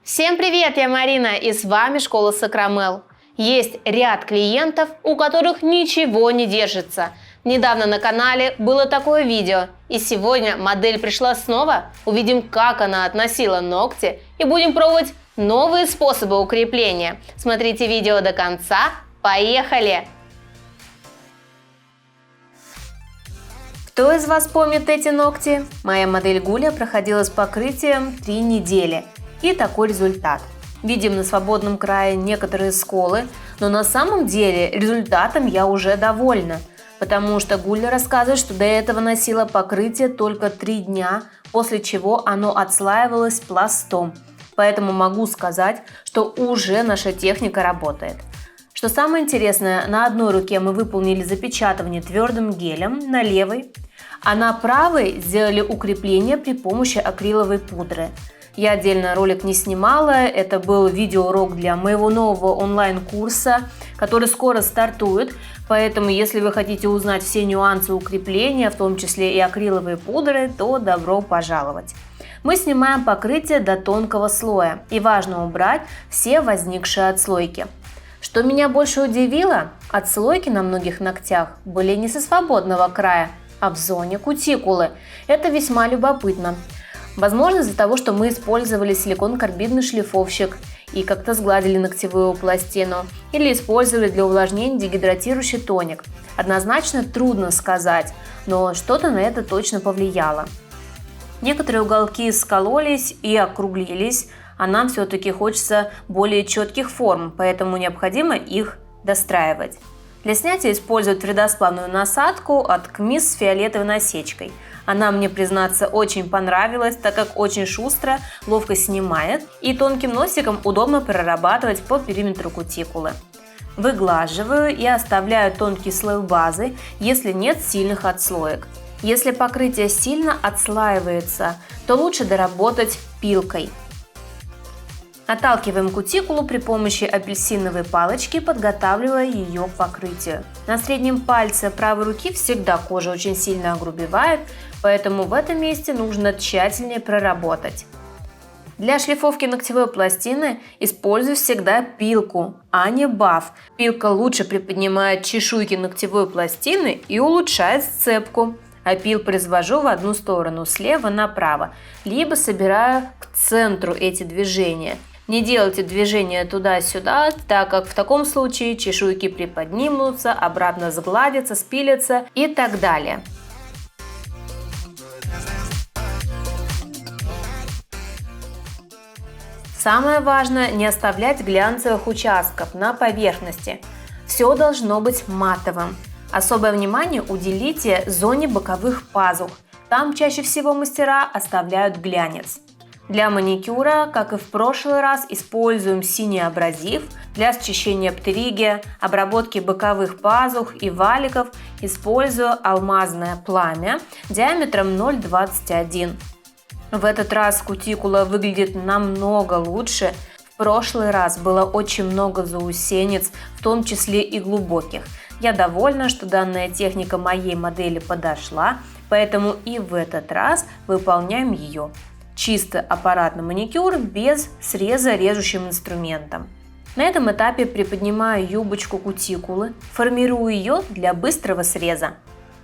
Всем привет, я Марина, и с вами школа Сакрамел. Есть ряд клиентов, у которых ничего не держится. Недавно на канале было такое видео, и сегодня модель пришла снова. Увидим, как она относила ногти, и будем пробовать новые способы укрепления. Смотрите видео до конца. Поехали! Кто из вас помнит эти ногти? Моя модель Гуля проходила с покрытием 3 недели. И такой результат. Видим на свободном крае некоторые сколы, но на самом деле результатом я уже довольна. Потому что Гуля рассказывает, что до этого носила покрытие только 3 дня, после чего оно отслаивалось пластом. Поэтому могу сказать, что уже наша техника работает. Что самое интересное, на одной руке мы выполнили запечатывание твердым гелем, на левой, а на правой сделали укрепление при помощи акриловой пудры. Я отдельно ролик не снимала, это был видеоурок для моего нового онлайн-курса, который скоро стартует, поэтому если вы хотите узнать все нюансы укрепления, в том числе и акриловые пудры, то добро пожаловать. Мы снимаем покрытие до тонкого слоя, и важно убрать все возникшие отслойки. Что меня больше удивило, отслойки на многих ногтях были не со свободного края, а в зоне кутикулы. Это весьма любопытно. Возможно, из-за того, что мы использовали силикон-карбидный шлифовщик и как-то сгладили ногтевую пластину, или использовали для увлажнения дегидратирующий тоник. Однозначно трудно сказать, но что-то на это точно повлияло. Некоторые уголки скололись и округлились, а нам все-таки хочется более четких форм, поэтому необходимо их достраивать. Для снятия используют твердосплавную насадку от КМИ с фиолетовой насечкой. Она мне, признаться, очень понравилась, так как очень шустро, ловко снимает и тонким носиком удобно прорабатывать по периметру кутикулы. Выглаживаю и оставляю тонкий слой базы, если нет сильных отслоек. Если покрытие сильно отслаивается, то лучше доработать пилкой. Отталкиваем кутикулу при помощи апельсиновой палочки, подготавливая ее к покрытию. На среднем пальце правой руки всегда кожа очень сильно огрубевает, поэтому в этом месте нужно тщательнее проработать. Для шлифовки ногтевой пластины использую всегда пилку, а не баф. Пилка лучше приподнимает чешуйки ногтевой пластины и улучшает сцепку. Опил произвожу в одну сторону, слева направо, либо собираю к центру эти движения. Не делайте движения туда-сюда, так как в таком случае чешуйки приподнимутся, обратно сгладятся, спилятся и так далее. Самое важное – не оставлять глянцевых участков на поверхности. Все должно быть матовым. Особое внимание уделите зоне боковых пазух. Там чаще всего мастера оставляют глянец. Для маникюра, как и в прошлый раз, используем синий абразив. Для счищения птериги, обработки боковых пазух и валиков использую алмазное пламя диаметром 0,21. В этот раз кутикула выглядит намного лучше. В прошлый раз было очень много заусенец, в том числе и глубоких. Я довольна, что данная техника моей модели подошла, поэтому и в этот раз выполняем ее. Чисто аппаратный маникюр без среза режущим инструментом. На этом этапе приподнимаю юбочку кутикулы, формирую ее для быстрого среза.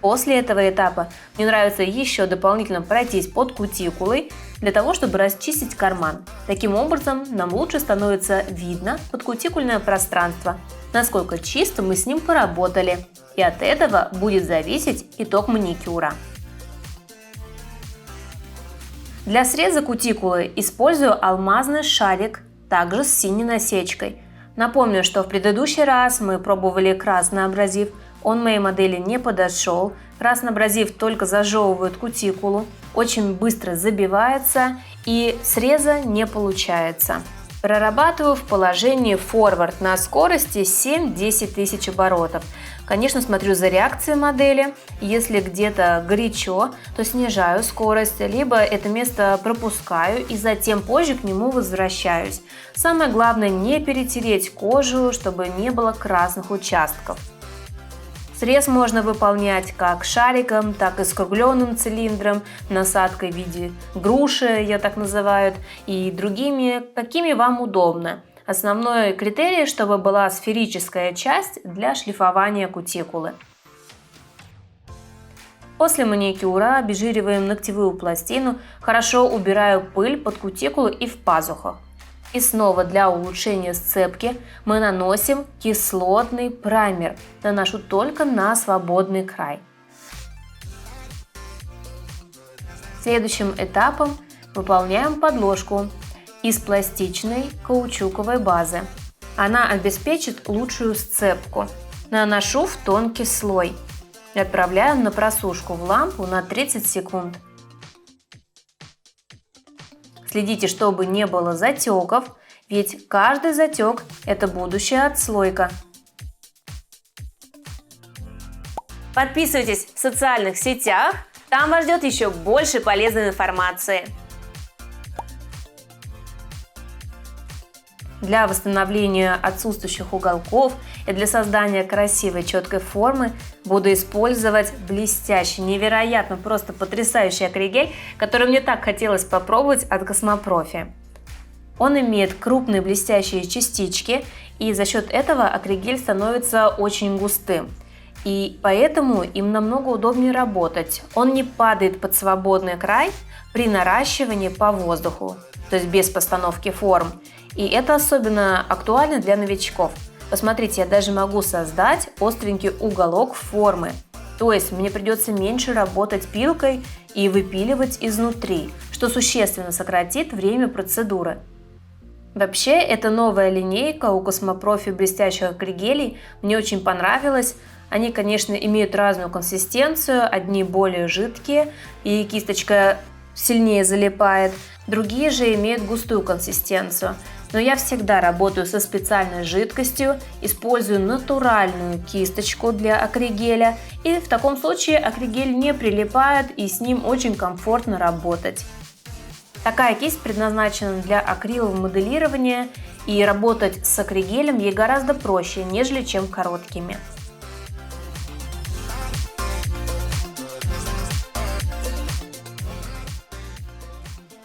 После этого этапа мне нравится еще дополнительно пройтись под кутикулой, для того, чтобы расчистить карман. Таким образом, нам лучше становится видно подкутикульное пространство, насколько чисто мы с ним поработали. И от этого будет зависеть итог маникюра. Для среза кутикулы использую алмазный шарик, также с синей насечкой. Напомню, что в предыдущий раз мы пробовали красный абразив, он моей модели не подошел. Красный абразив только зажевывает кутикулу, очень быстро забивается и среза не получается. Прорабатываю в положении форвард на скорости 7-10 тысяч оборотов. Конечно, смотрю за реакцией модели. Если где-то горячо, то снижаю скорость, либо это место пропускаю и затем позже к нему возвращаюсь. Самое главное не перетереть кожу, чтобы не было красных участков. Срез можно выполнять как шариком, так и скругленным цилиндром, насадкой в виде груши, ее так называют, и другими, какими вам удобно. Основной критерий, чтобы была сферическая часть для шлифования кутикулы. После маникюра обезжириваем ногтевую пластину, хорошо убираю пыль под кутикулу и в пазухах. И снова для улучшения сцепки мы наносим кислотный праймер. Наношу только на свободный край. Следующим этапом выполняем подложку из пластичной каучуковой базы. Она обеспечит лучшую сцепку. Наношу в тонкий слой и отправляем на просушку в лампу на 30 секунд. Следите, чтобы не было затеков, ведь каждый затек – это будущая отслойка. Подписывайтесь в социальных сетях, там вас ждет еще больше полезной информации. Для восстановления отсутствующих уголков и для создания красивой четкой формы буду использовать блестящий, невероятно, просто потрясающий акригель, который мне так хотелось попробовать от Космопрофи. Он имеет крупные блестящие частички, и за счет этого акригель становится очень густым. И поэтому им намного удобнее работать. Он не падает под свободный край при наращивании по воздуху, то есть без постановки форм. И это особенно актуально для новичков. Посмотрите, я даже могу создать остренький уголок формы. То есть мне придется меньше работать пилкой и выпиливать изнутри, что существенно сократит время процедуры. Вообще, эта новая линейка у Космопрофи блестящих акригелей мне очень понравилась. Они, конечно, имеют разную консистенцию, одни более жидкие и кисточка сильнее залипает, другие же имеют густую консистенцию. Но я всегда работаю со специальной жидкостью, использую натуральную кисточку для акригеля, и в таком случае акригель не прилипает и с ним очень комфортно работать. Такая кисть предназначена для акрилового моделирования, и работать с акригелем ей гораздо проще, нежели чем короткими.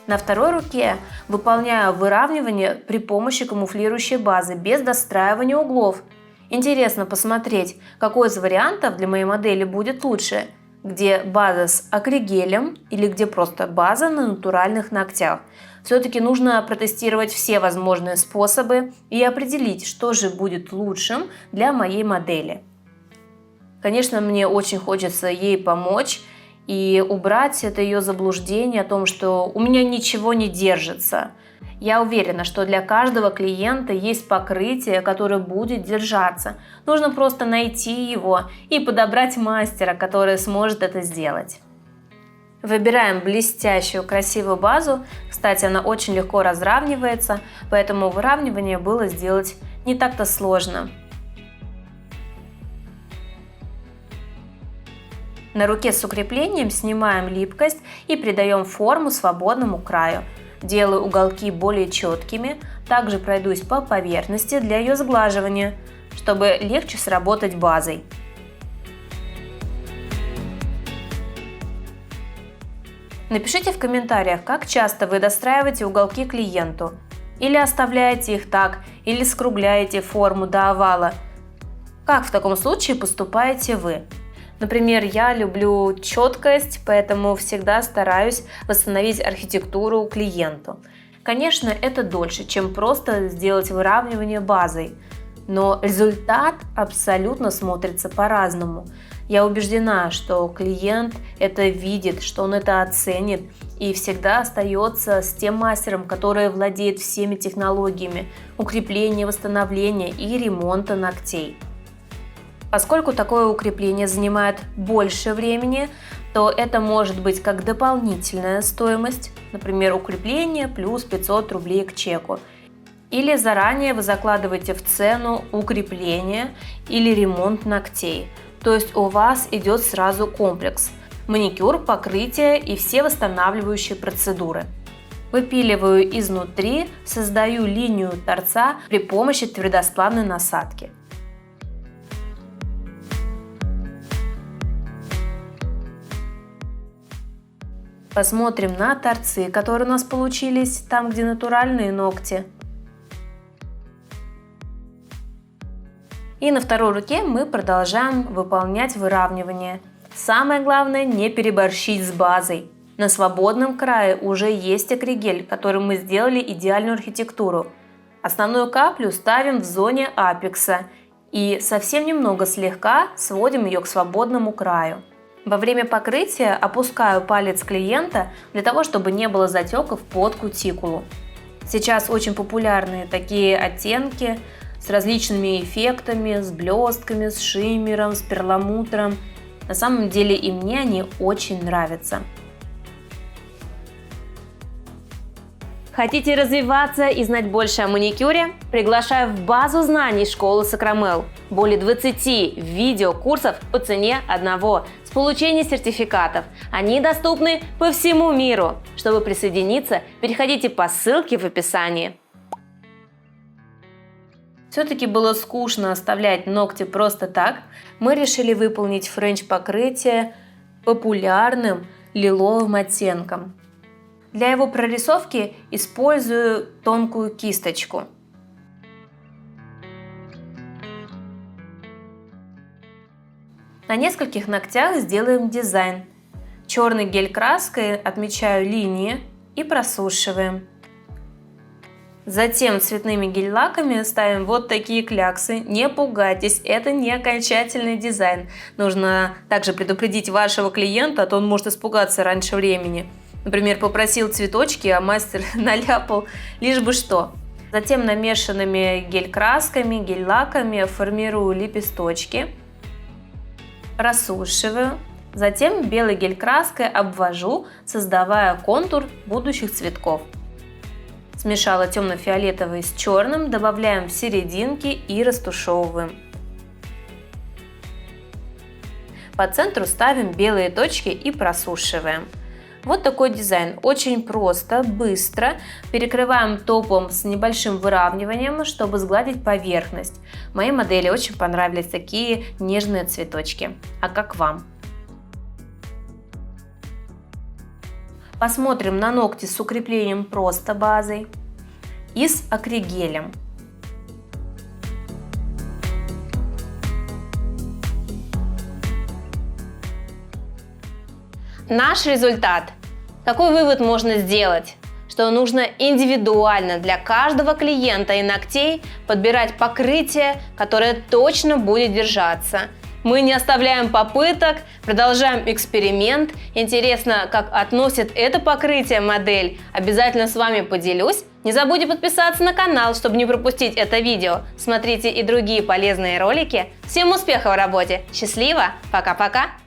На второй руке выполняю выравнивание при помощи камуфлирующей базы без достраивания углов. Интересно посмотреть, какой из вариантов для моей модели будет лучше, где база с акригелем или где просто база на натуральных ногтях. Все-таки нужно протестировать все возможные способы и определить, что же будет лучшим для моей модели. Конечно, мне очень хочется ей помочь и убрать это ее заблуждение о том, что у меня ничего не держится. Я уверена, что для каждого клиента есть покрытие, которое будет держаться. Нужно просто найти его и подобрать мастера, который сможет это сделать. Выбираем блестящую красивую базу. Кстати, она очень легко разравнивается, поэтому выравнивание было сделать не так-то сложно. На руке с укреплением снимаем липкость и придаем форму свободному краю. Делаю уголки более четкими, также пройдусь по поверхности для ее сглаживания, чтобы легче сработать базой. Напишите в комментариях, как часто вы достраиваете уголки клиенту. Или оставляете их так, или скругляете форму до овала. Как в таком случае поступаете вы? Например, я люблю четкость, поэтому всегда стараюсь восстановить архитектуру клиенту. Конечно, это дольше, чем просто сделать выравнивание базой, но результат абсолютно смотрится по-разному. Я убеждена, что клиент это видит, что он это оценит и всегда остается с тем мастером, который владеет всеми технологиями укрепления, восстановления и ремонта ногтей. Поскольку такое укрепление занимает больше времени, то это может быть как дополнительная стоимость, например, укрепление плюс 500 рублей к чеку. Или заранее вы закладываете в цену укрепление или ремонт ногтей. То есть у вас идет сразу комплекс – маникюр, покрытие и все восстанавливающие процедуры. Выпиливаю изнутри, создаю линию торца при помощи твердосплавной насадки. Посмотрим на торцы, которые у нас получились, там, где натуральные ногти. И на второй руке мы продолжаем выполнять выравнивание. Самое главное, не переборщить с базой. На свободном крае уже есть акригель, которым мы сделали идеальную архитектуру. Основную каплю ставим в зоне апекса и совсем немного слегка сводим ее к свободному краю. Во время покрытия опускаю палец клиента для того, чтобы не было затеков под кутикулу. Сейчас очень популярны такие оттенки с различными эффектами, с блестками, с шиммером, с перламутром. На самом деле и мне они очень нравятся. Хотите развиваться и знать больше о маникюре? Приглашаю в базу знаний школы Сакрамел. Более 20 видеокурсов по цене одного с получением сертификатов. Они доступны по всему миру. Чтобы присоединиться, переходите по ссылке в описании. Все-таки было скучно оставлять ногти просто так. Мы решили выполнить френч-покрытие популярным лиловым оттенком. Для его прорисовки использую тонкую кисточку. На нескольких ногтях сделаем дизайн. Черной гель-краской отмечаю линии и просушиваем. Затем цветными гель-лаками ставим вот такие кляксы. Не пугайтесь, это не окончательный дизайн. Нужно также предупредить вашего клиента, а то он может испугаться раньше времени. Например, попросил цветочки, а мастер наляпал лишь бы что. Затем намешанными гель-красками, гель-лаками формирую лепесточки. Просушиваю. Затем белой гель-краской обвожу, создавая контур будущих цветков. Смешала темно-фиолетовый с черным, добавляем в серединки и растушевываем. По центру ставим белые точки и просушиваем. Вот такой дизайн. Очень просто, быстро. Перекрываем топом с небольшим выравниванием, чтобы сгладить поверхность. Моей модели очень понравились такие нежные цветочки. А как вам? Посмотрим на ногти с укреплением просто базой и с акригелем. Наш результат. Какой вывод можно сделать? Что нужно индивидуально для каждого клиента и ногтей подбирать покрытие, которое точно будет держаться. Мы не оставляем попыток, продолжаем эксперимент. Интересно, как относит это покрытие модель. Обязательно с вами поделюсь. Не забудьте подписаться на канал, чтобы не пропустить это видео. Смотрите и другие полезные ролики. Всем успехов в работе. Счастливо. Пока-пока.